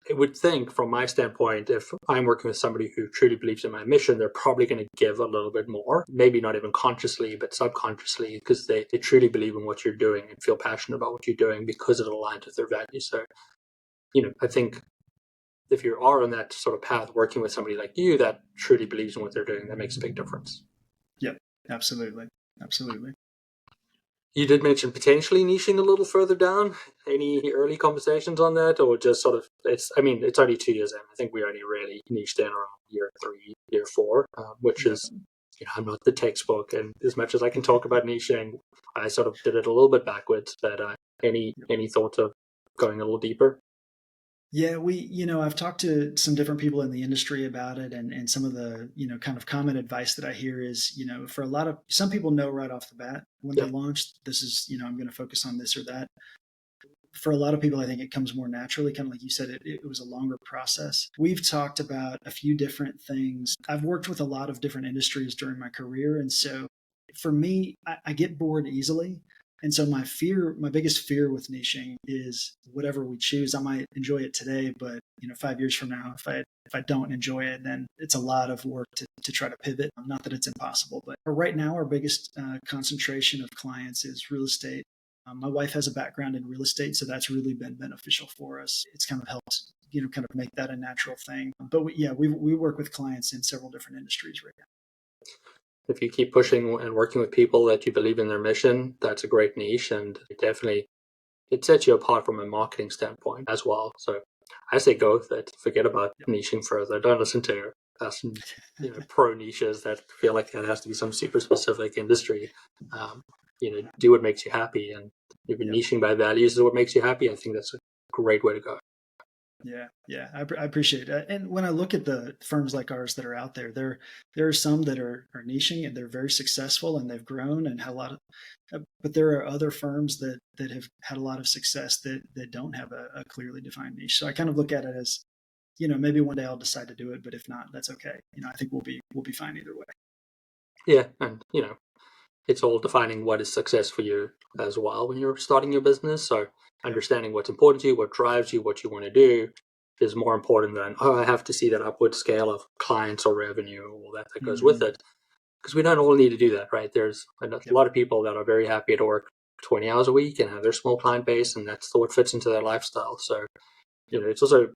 I would think, from my standpoint, if I'm working with somebody who truly believes in my mission, they're probably going to give a little bit more, maybe not even consciously, but subconsciously, because they truly believe in what you're doing and feel passionate about what you're doing because it aligns with their values. So, I think if you are on that sort of path, working with somebody like you that truly believes in what they're doing, that makes a big difference. Yep, absolutely. You did mention potentially niching a little further down. Any early conversations on that, or just sort of, it's only 2 years in. I think we only really niched in around year 3, year 4, which is, I'm not the textbook, and as much as I can talk about niching, I sort of did it a little bit backwards, but any thoughts of going a little deeper? Yeah, I've talked to some different people in the industry about it, and some of the, kind of common advice that I hear is, for some people know right off the bat when they launch, this is, I'm going to focus on this or that. For a lot of people, I think it comes more naturally, kind of like you said, it was a longer process. We've talked about a few different things. I've worked with a lot of different industries during my career. And so for me, I get bored easily. And so my biggest fear with niching is whatever we choose, I might enjoy it today, but 5 years from now, if I don't enjoy it, then it's a lot of work to try to pivot. Not that it's impossible, but right now our biggest concentration of clients is real estate. My wife has a background in real estate, so that's really been beneficial for us. It's kind of helped, kind of make that a natural thing. But we work with clients in several different industries right now. If you keep pushing and working with people that you believe in their mission, that's a great niche, and it sets you apart from a marketing standpoint as well. So I say go with it. Forget about niching further. Don't listen to us, pro niches that feel like it has to be some super specific industry. Do what makes you happy, and if you're niching by values is what makes you happy, I think that's a great way to go. Yeah, I appreciate it. And when I look at the firms like ours that are out there, there are some that are niching and they're very successful and they've grown and had a lot of, but there are other firms that have had a lot of success that don't have a clearly defined niche. So I kind of look at it as, maybe one day I'll decide to do it, but if not, that's okay. I think we'll be fine either way. Yeah, and it's all defining what is success for you as well when you're starting your business. So understanding what's important to you, what drives you, what you want to do is more important than, I have to see that upward scale of clients or revenue or all that goes with it. Because we don't all need to do that, right? There's a lot of people that are very happy to work 20 hours a week and have their small client base, and that's what fits into their lifestyle. So, it's also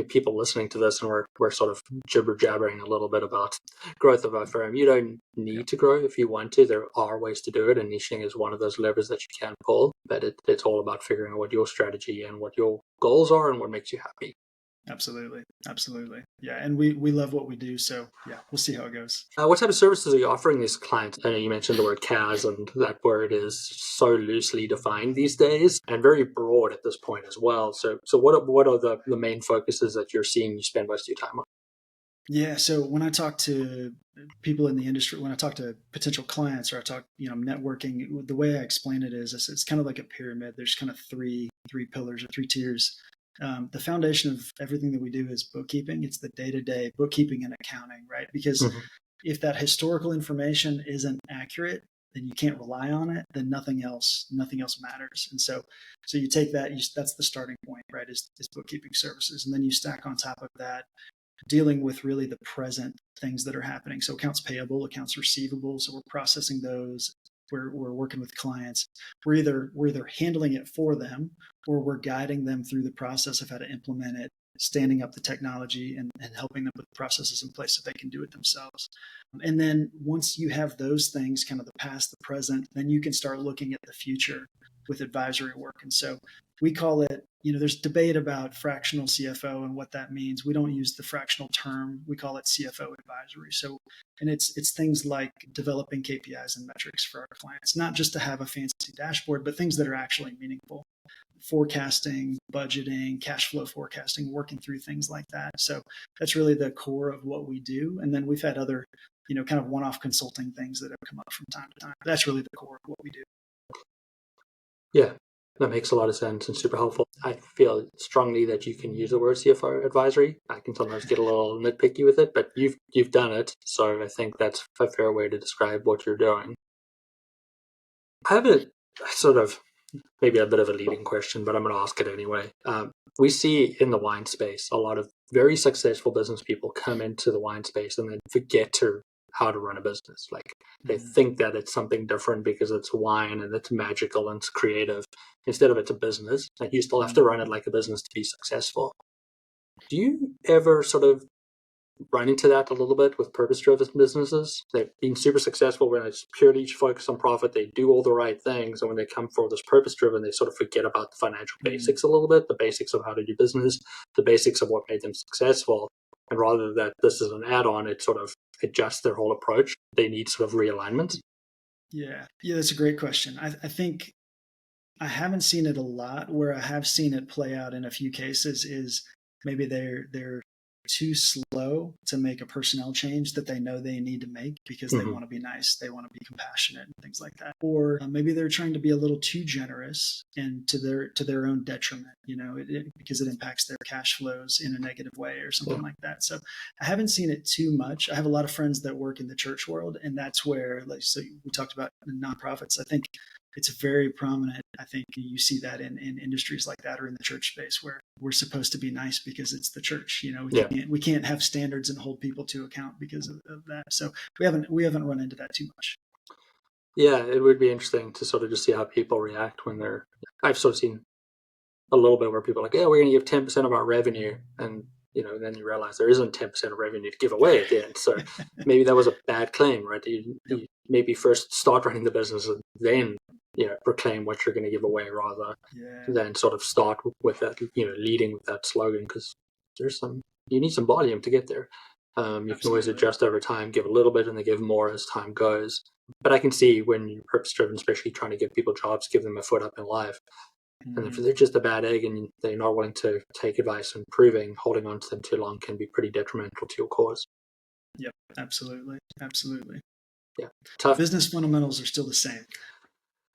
people listening to this and we're sort of jibber jabbering a little bit about growth of our firm. You don't need to grow if you want to. There are ways to do it, and niching is one of those levers that you can pull. But it's all about figuring out what your strategy and what your goals are and what makes you happy. Absolutely. Absolutely. Yeah. And we love what we do. So yeah, we'll see how it goes. What type of services are you offering these clients? I know you mentioned the word CAS, and that word is so loosely defined these days and very broad at this point as well. So what are the main focuses that you're seeing you spend most of your time on? Yeah. So when I talk to people in the industry, when I talk to potential clients or I talk, networking, the way I explain it is it's kind of like a pyramid. There's kind of three pillars or three tiers. The foundation of everything that we do is bookkeeping. It's the day-to-day bookkeeping and accounting, right? Because Mm-hmm. if that historical information isn't accurate, then you can't rely on it. Then nothing else matters. And so you take that. That's the starting point, right? Is bookkeeping services, and then you stack on top of that dealing with really the present things that are happening. So accounts payable, accounts receivable. So we're processing those. We're working with clients. We're either handling it for them or we're guiding them through the process of how to implement it, standing up the technology and helping them put processes in place so they can do it themselves. And then once you have those things, kind of the past, the present, then you can start looking at the future with advisory work. And so we call it, there's debate about fractional CFO and what that means. We don't use the fractional term. We call it CFO advisory. So, and it's things like developing KPIs and metrics for our clients, not just to have a fancy dashboard, but things that are actually meaningful. Forecasting, budgeting, cash flow forecasting, working through things like that. So that's really the core of what we do. And then we've had other, kind of one-off consulting things that have come up from time to time. That's really the core of what we do. Yeah, that makes a lot of sense and super helpful. I feel strongly that you can use the word CFO advisory. I can sometimes get a little nitpicky with it, but you've done it, so I think that's a fair way to describe what you're doing. I have a sort of maybe a bit of a leading question, but I'm going to ask it anyway. We see in the wine space a lot of very successful business people come into the wine space and then forget how to run a business. Like they think that it's something different because it's wine and it's magical and it's creative instead of it's a business. Like you still have to run it like a business to be successful. Do you ever sort of run into that a little bit with purpose-driven businesses? They've been super successful when it's purely focused on profit. They do all the right things, and when they come for this purpose-driven, they sort of forget about the financial basics a little bit, the basics of how to do business, the basics of what made them successful. And rather that this is an add-on, it sort of adjusts their whole approach. They need sort of realignment. Yeah, that's a great question. I think I haven't seen it a lot. Where I have seen it play out in a few cases is maybe they're too slow to make a personnel change that they know they need to make because they want to be nice, they want to be compassionate and things like that. Or maybe they're trying to be a little too generous and to their own detriment, because it impacts their cash flows in a negative way or something like that. So I haven't seen it too much. I have a lot of friends that work in the church world, and that's where, like, so we talked about nonprofits. I think it's very prominent. I think you see that in industries like that or in the church space where we're supposed to be nice because it's the church. We can't have standards and hold people to account because of that. So we haven't run into that too much. Yeah, it would be interesting to sort of just see how people react when I've sort of seen a little bit where people are like, yeah, we're going to give 10% of our revenue. And, then you realize there isn't 10% of revenue to give away at the end. So maybe that was a bad claim, right? You maybe first start running the business and then, proclaim what you're going to give away rather than sort of start with that, leading with that slogan, because you need some volume to get there. You can always adjust over time, give a little bit and then give more as time goes. But I can see when you're purpose driven, especially trying to give people jobs, give them a foot up in life. And if they're just a bad egg and they're not willing to take advice and proving, holding on to them too long can be pretty detrimental to your cause. Yep, absolutely. Yeah, tough. Business fundamentals are still the same.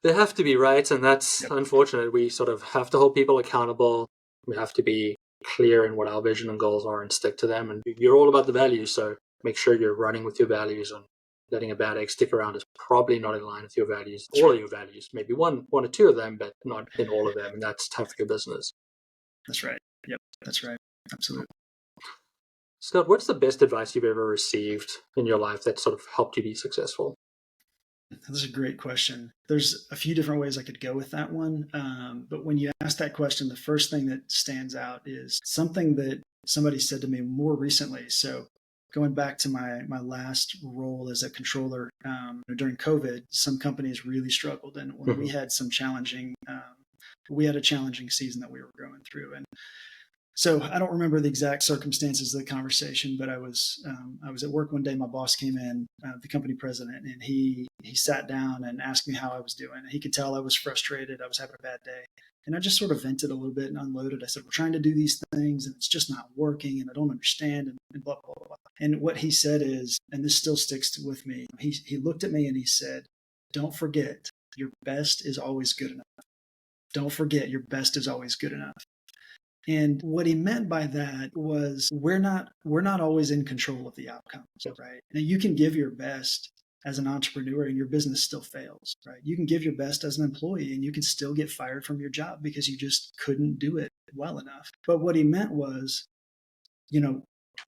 They have to be, right, and that's unfortunate. We sort of have to hold people accountable. We have to be clear in what our vision and goals are and stick to them. And you're all about the values, so make sure you're running with your values, and letting a bad egg stick around is probably not in line with your values. All of your values, maybe one or two of them, but not in all of them, and that's tough for your business. That's right. Yep, that's right. Absolutely. Scott, what's the best advice you've ever received in your life that sort of helped you be successful? That's a great question. There's a few different ways I could go with that one. But when you ask that question, the first thing that stands out is something that somebody said to me more recently. So going back to my last role as a controller during COVID, some companies really struggled. And when we had some challenging, we had a challenging season that we were going through. And So I don't remember the exact circumstances of the conversation, but I was at work one day. My boss came in, the company president, and he sat down and asked me how I was doing. He could tell I was frustrated. I was having a bad day, and I just sort of vented a little bit and unloaded. I said, "We're trying to do these things, and it's just not working, and I don't understand." And blah blah blah. And what he said is, and this still sticks with me. He looked at me and he said, "Don't forget, your best is always good enough. Don't forget, your best is always good enough." And what he meant by that was we're not always in control of the outcomes, right? Now you can give your best as an entrepreneur and your business still fails, right? You can give your best as an employee and you can still get fired from your job because you just couldn't do it well enough. But what he meant was,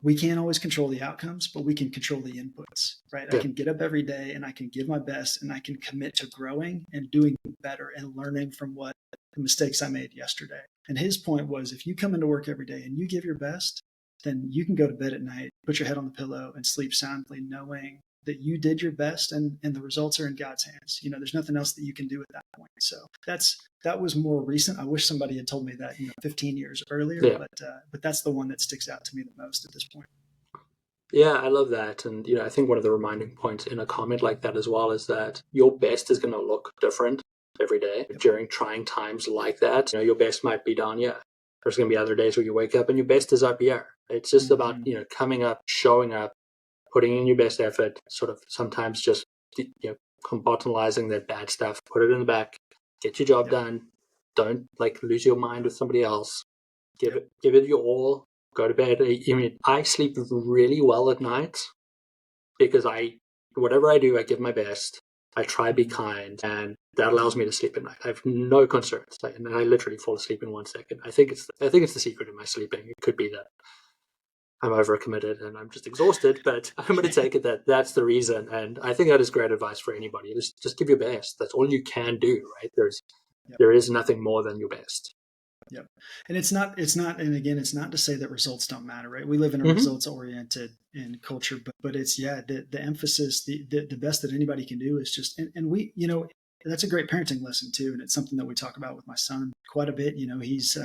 we can't always control the outcomes, but we can control the inputs, right? I can get up every day and I can give my best and I can commit to growing and doing better and learning from what the mistakes I made yesterday. And his point was, if you come into work every day and you give your best, then you can go to bed at night, put your head on the pillow and sleep soundly, knowing that you did your best and the results are in God's hands. There's nothing else that you can do at that point. So that was more recent. I wish somebody had told me that 15 years earlier, but that's the one that sticks out to me the most at this point. Yeah, I love that. And I think one of the reminding points in a comment like that as well is that your best is going to look different every day. During trying times like that, your best might be down here. There's going to be other days where you wake up and your best is up here. It's just about coming up, showing up, putting in your best effort, sort of sometimes just compartmentalizing that bad stuff, put it in the back, get your job done. Don't lose your mind with somebody else. Give it your all. Go to bed. I sleep really well at night because whatever I do, I give my best. I try to be kind, and that allows me to sleep at night. I have no concerns, and I literally fall asleep in 1 second. I think it's the secret of my sleeping. It could be that I'm overcommitted and I'm just exhausted, but I'm going to take it that's the reason. And I think that is great advice for anybody. Just give your best. That's all you can do, right? There is nothing more than your best. Yep. And it's not, and again, it's not to say that results don't matter, right? We live in a results oriented in culture, but it's, the emphasis, the best that anybody can do is just, and we, that's a great parenting lesson too. And it's something that we talk about with my son quite a bit. He's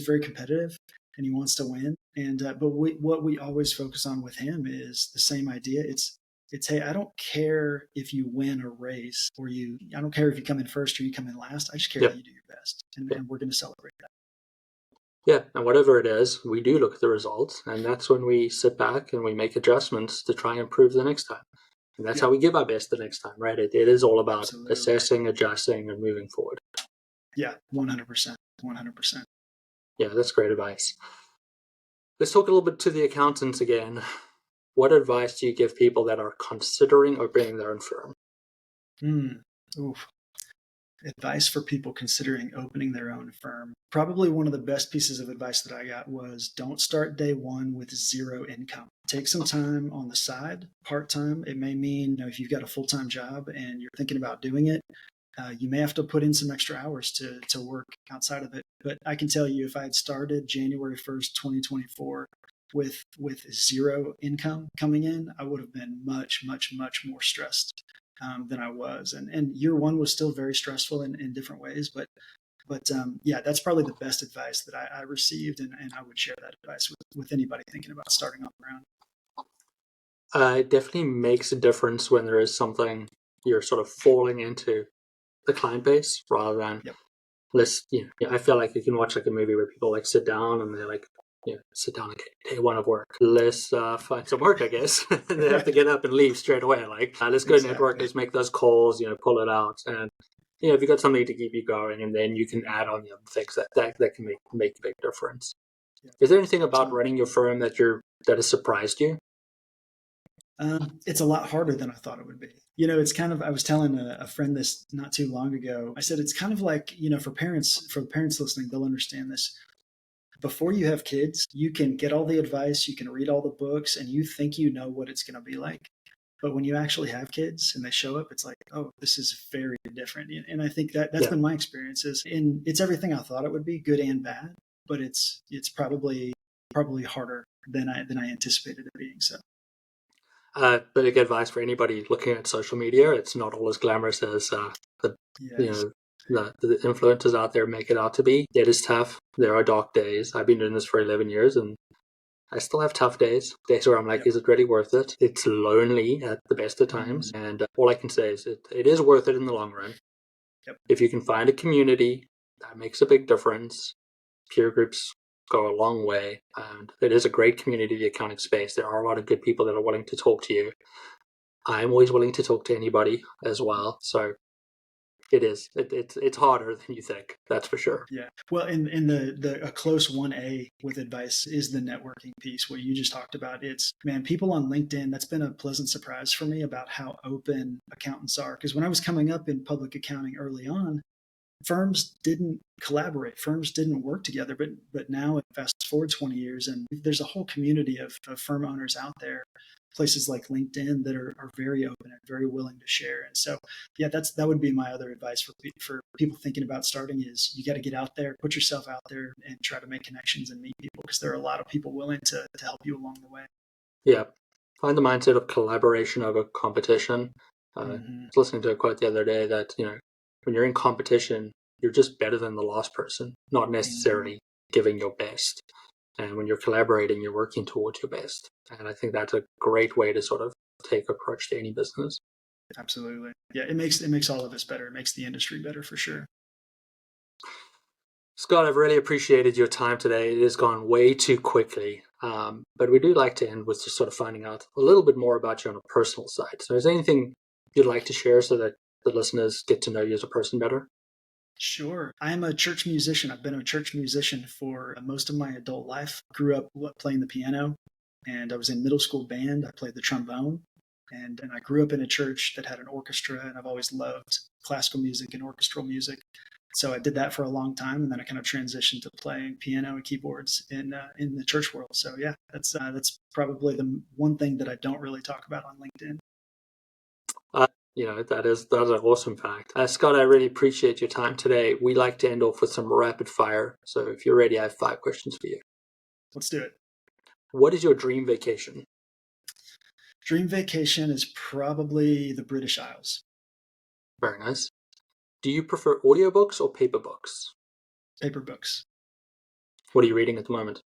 very competitive and he wants to win. And, but what we always focus on with him is the same idea. It's, hey, I don't care if you win a race I don't care if you come in first or you come in last. I just care that you do your best. And we're going to celebrate that. Yeah. And whatever it is, we do look at the results. And that's when we sit back and we make adjustments to try and improve the next time. And that's how we give our best the next time, right? It is all about assessing, adjusting, and moving forward. Yeah, 100%. 100%. Yeah, that's great advice. Let's talk a little bit to the accountants again. What advice do you give people that are considering opening their own firm? Advice for people considering opening their own firm. Probably one of the best pieces of advice that I got was don't start day one with zero income. Take some time on the side, part-time. It may mean if you've got a full-time job and you're thinking about doing it, you may have to put in some extra hours to work outside of it. But I can tell you, if I had started January 1st, 2024, with zero income coming in, I would have been much, much, much more stressed than I was. And year one was still very stressful in different ways. But that's probably the best advice that I received. And I would share that advice with anybody thinking about starting on their own. It definitely makes a difference when there is something you're sort of falling into the client base rather than I feel like you can watch a movie where people sit down and they're sit down, day one of work. Let's find some work, I guess. And they have to get up and leave straight away. Let's go network, let's make those calls, pull it out. And, if you've got something to keep you going, and then you can add on the other things that can make a big difference. Yeah. Is there anything about running your firm that has surprised you? It's a lot harder than I thought it would be. It's kind of, I was telling a friend this not too long ago. I said, it's kind of like, for the parents listening, they'll understand this. Before you have kids, you can get all the advice, you can read all the books, and you think you know what it's going to be like. But when you actually have kids and they show up, it's like, oh, this is very different. And I think that's been my experiences. And it's everything I thought it would be, good and bad. But it's probably harder than I anticipated it being. So. Big advice for anybody looking at social media. It's not all as glamorous as the influencers out there make it out to be. It is tough. There are dark days. I've been doing this for 11 years and I still have tough days where I'm like, is it really worth it? It's lonely at the best of times. And all I can say is it is worth it in the long run. If you can find a community, that makes a big difference. Peer groups go a long way. And it is a great community, the accounting space. There are a lot of good people that are willing to talk to you. I'm always willing to talk to anybody as well. So it is. It's harder than you think. That's for sure. Yeah. Well, in a close 1A with advice is the networking piece, what you just talked about. It's, man, people on LinkedIn, that's been a pleasant surprise for me about how open accountants are. Because when I was coming up in public accounting early on, firms didn't collaborate. Firms didn't work together. But now, fast forward 20 years, and there's a whole community of firm owners out there, places like LinkedIn that are very open and very willing to share. And so, yeah, that would be my other advice for people thinking about starting is you got to get out there, put yourself out there and try to make connections and meet people because there are a lot of people willing to help you along the way. Yeah. Find the mindset of collaboration over competition. I was listening to a quote the other day that, when you're in competition, you're just better than the last person, not necessarily giving your best. And when you're collaborating, you're working towards your best. And I think that's a great way to sort of take approach to any business. Absolutely. Yeah, it makes all of us better. It makes the industry better for sure. Scott, I've really appreciated your time today. It has gone way too quickly. But we do like to end with just sort of finding out a little bit more about you on a personal side. So is there anything you'd like to share so that the listeners get to know you as a person better? Sure. I'm a church musician. I've been a church musician for most of my adult life. Grew up playing the piano, and I was in middle school band. I played the trombone, and I grew up in a church that had an orchestra, and I've always loved classical music and orchestral music. So I did that for a long time, and then I kind of transitioned to playing piano and keyboards in the church world. So yeah, that's probably the one thing that I don't really talk about on LinkedIn. That's an awesome fact. Scott, I really appreciate your time today. We like to end off with some rapid fire. So if you're ready, I have 5 questions for you. Let's do it. What is your dream vacation? Dream vacation is probably the British Isles. Very nice. Do you prefer audiobooks or paper books? Paper books. What are you reading at the moment?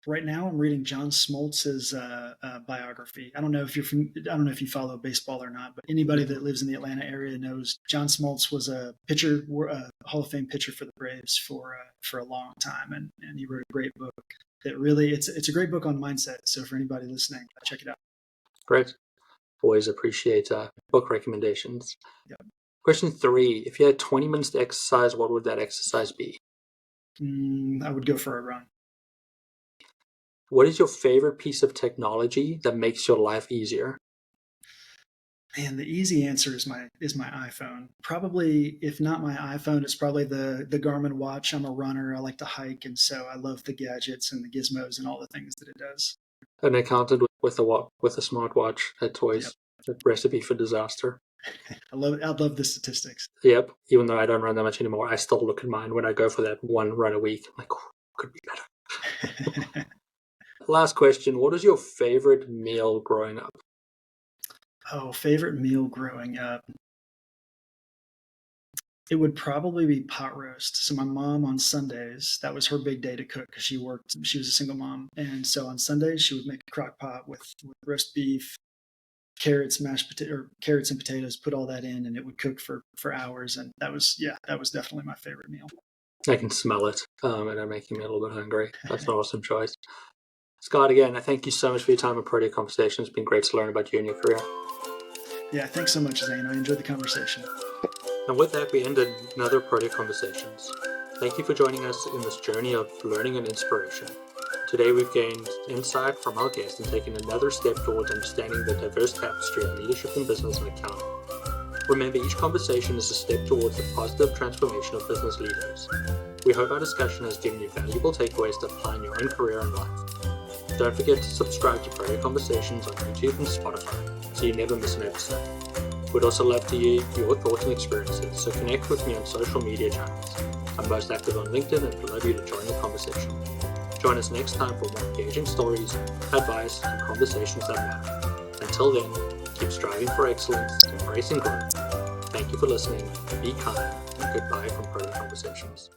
Right now, I'm reading John Smoltz's biography. I don't know if you follow baseball or not, but anybody that lives in the Atlanta area knows John Smoltz was a pitcher, a Hall of Fame pitcher for the Braves for a long time, and he wrote a great book. That really, it's a great book on mindset. So for anybody listening, check it out. Great. Always appreciate book recommendations. Yep. Question 3: if you had 20 minutes to exercise, what would that exercise be? I would go for a run. What is your favorite piece of technology that makes your life easier? Man, the easy answer is my iPhone. Probably, if not my iPhone, it's probably the Garmin watch. I'm a runner. I like to hike, and so I love the gadgets and the gizmos and all the things that it does. An accountant with a smartwatch, that's always a recipe for disaster. I love the statistics. Yep. Even though I don't run that much anymore, I still look at mine when I go for that one run a week. I'm like, could be better. Last question. What is your favorite meal growing up? Oh, favorite meal growing up. It would probably be pot roast. So my mom on Sundays, that was her big day to cook because she worked. She was a single mom. And so on Sundays, she would make a crock pot with roast beef, carrots, carrots and potatoes, put all that in, and it would cook for hours. And that was definitely my favorite meal. I can smell it, and I'm making me a little bit hungry. That's an awesome choice. Scott, again, I thank you so much for your time on Protea Conversation. It's been great to learn about you and your career. Yeah, thanks so much, Zane. I enjoyed the conversation. And with that, we ended another Protea Conversations. Thank you for joining us in this journey of learning and inspiration. Today, we've gained insight from our guests and taken another step towards understanding the diverse tapestry of leadership in business and accounting. Remember, each conversation is a step towards the positive transformation of business leaders. We hope our discussion has given you valuable takeaways to apply in your own career and life. Don't forget to subscribe to Protea Conversations on YouTube and Spotify so you never miss an episode. We'd also love to hear your thoughts and experiences, so connect with me on social media channels. I'm most active on LinkedIn and would love you to join the conversation. Join us next time for more engaging stories, advice, and conversations that matter. Until then, keep striving for excellence, embracing growth. Thank you for listening. Be kind. goodbye from Proto Conversations.